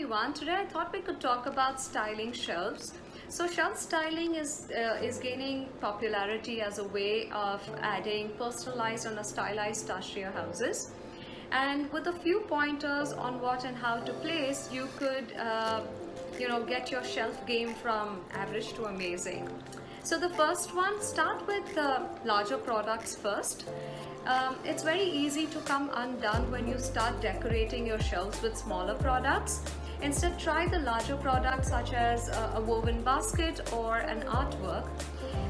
everyone. Today I thought we could talk about styling shelves. So shelf styling is gaining popularity as a way of adding personalized and a stylized touch to your houses. And with a few pointers on what and how to place, you could get your shelf game from average to amazing. So the first one, start with the larger products first. It's very easy to come undone when you start decorating your shelves with smaller products. Instead, try the larger products such as a woven basket or an artwork.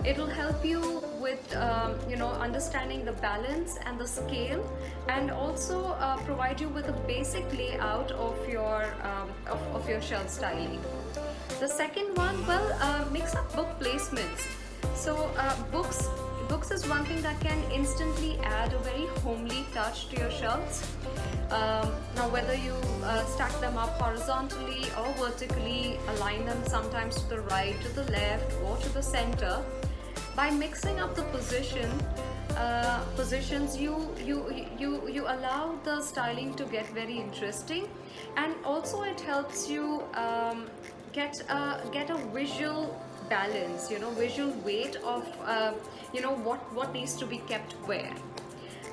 It will help you with understanding the balance and the scale, and also provide you with a basic layout of your shelf styling. The second one, mix up book placements. So books is one thing that can instantly add a very homely touch to your shelves. Now whether you stack them up horizontally or vertically, align them sometimes to the right, to the left, or to the center, by mixing up the positions, you allow the styling to get very interesting, and also it helps you get a visual balance, visual weight of what needs to be kept where.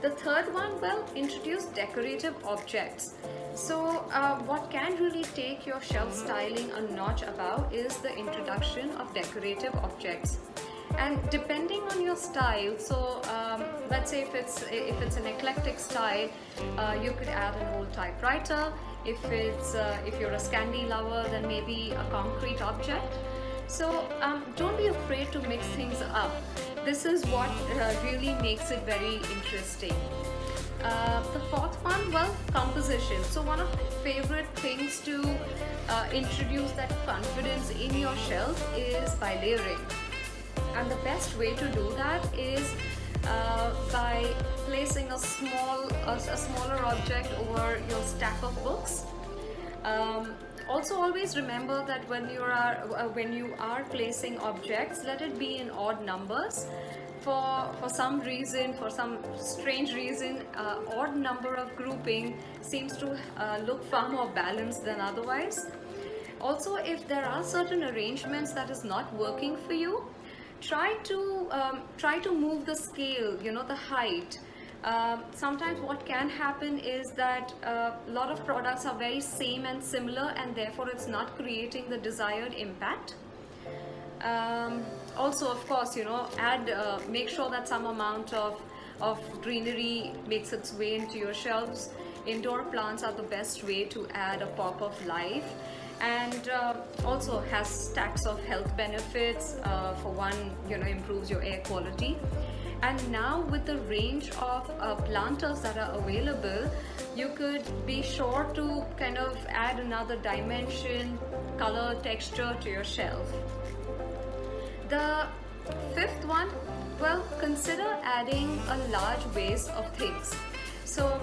The third one, introduce decorative objects. So what can really take your shelf styling a notch above is the introduction of decorative objects. And depending on your style, so let's say if it's an eclectic style, you could add an old typewriter. If you're a Scandi lover, then maybe a concrete object. So don't be afraid to mix things up. This is what really makes it very interesting. The fourth one, composition. So one of my favorite things to introduce that confidence in your shelf is by layering. And the best way to do that is by placing a smaller object over your stack of books. Also, always remember that when you are placing objects, let it be in odd numbers. For some reason, for some strange reason, odd number of grouping seems to look far more balanced than otherwise. Also, if there are certain arrangements that is not working for you, try to move the scale, the height. Sometimes what can happen is that a lot of products are very same and similar, and therefore it's not creating the desired impact. Also, of course, make sure that some amount of greenery makes its way into your shelves. Indoor plants are the best way to add a pop of life, and also has stacks of health benefits. For one, improves your air quality. And now with the range of planters that are available, you could be sure to kind of add another dimension, color, texture to your shelf. The fifth one, consider adding a large vase of things. So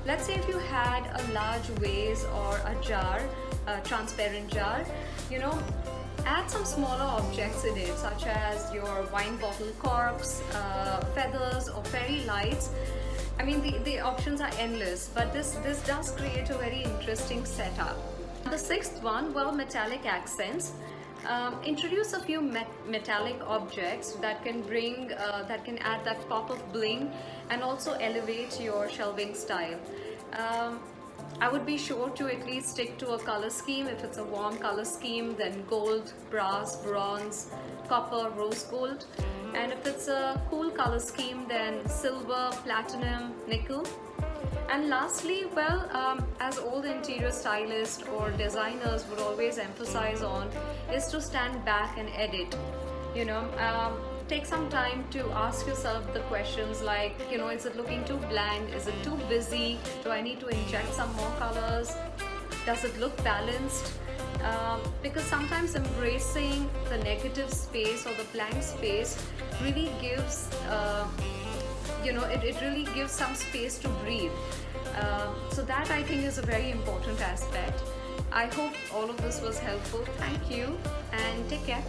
let's say if you had a large vase or a jar, a transparent jar, add some smaller objects in it, such as your wine bottle corks, feathers, or fairy lights. I mean, the options are endless, but this does create a very interesting setup. The sixth one, metallic accents. Introduce a few metallic objects that can add that pop of bling and also elevate your shelving style. I would be sure to at least stick to a color scheme. If it's a warm color scheme, then gold, brass, bronze, copper, rose gold. And if it's a cool color scheme, then silver, platinum, nickel. And lastly, as all the interior stylists or designers would always emphasize on, is to stand back and edit. Take some time to ask yourself the questions like, is it looking too bland? Is it too busy? Do I need to inject some more colors? Does it look balanced? Because sometimes embracing the negative space or the blank space really gives, it really gives some space to breathe. So that, I think, is a very important aspect. I hope all of this was helpful. Thank you and take care.